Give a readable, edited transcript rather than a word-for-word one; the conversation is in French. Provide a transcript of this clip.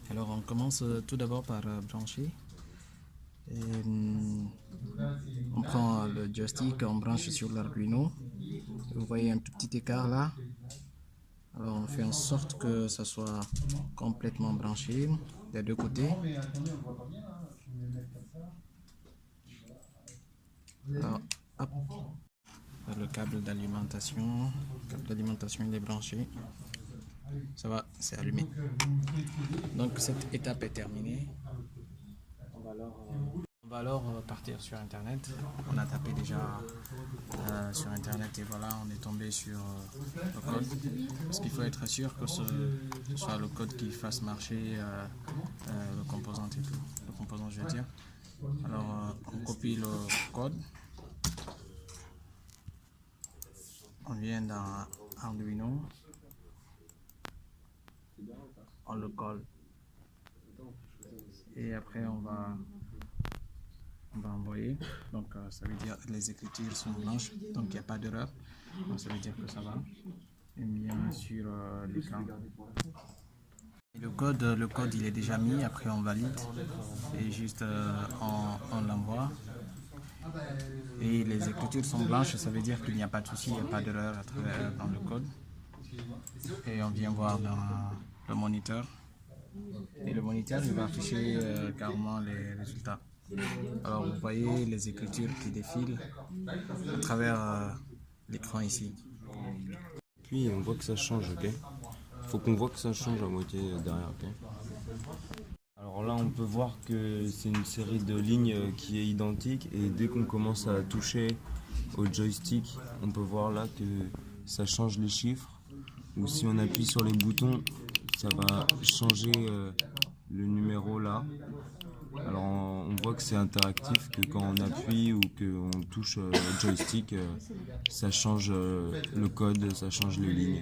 Alors on commence tout d'abord par brancher. Et, on prend le joystick, on branche sur l'Arduino. Vous voyez un tout petit écart là. Alors on fait en sorte que ça soit complètement branché des deux côtés. Alors, hop. Le câble d'alimentation il est branché. Ça va, c'est allumé. Donc cette étape est terminée. On va alors partir sur internet. On a tapé déjà sur internet et voilà, on est tombé sur le code. Parce qu'il faut être sûr que ce soit le code qui fasse marcher le composant et tout. Le composant, je veux dire. Alors on copie le code. On vient dans Arduino. On le colle. Et après on va envoyer. Donc ça veut dire que les écritures sont blanches, donc il n'y a pas d'erreur. Donc ça veut dire que ça va. Et bien sur l'écran. Le code il est déjà mis, après on valide et juste on l'envoie. Et les écritures sont blanches, ça veut dire qu'il n'y a pas de souci, il n'y a pas d'erreur à travers dans le code. Et on vient voir dans le moniteur. Et le moniteur il va afficher carrément les résultats. Alors vous voyez les écritures qui défilent à travers l'écran ici. Puis on voit que ça change, ok. Faut qu'on voit que ça change à moitié derrière, ok. Alors là on peut voir que c'est une série de lignes qui est identique et dès qu'on commence à toucher au joystick, on peut voir là que ça change les chiffres. Ou si on appuie sur les boutons, ça va changer le numéro là. Alors on voit que c'est interactif, que quand on appuie ou qu'on touche le joystick, ça change le code, ça change les lignes.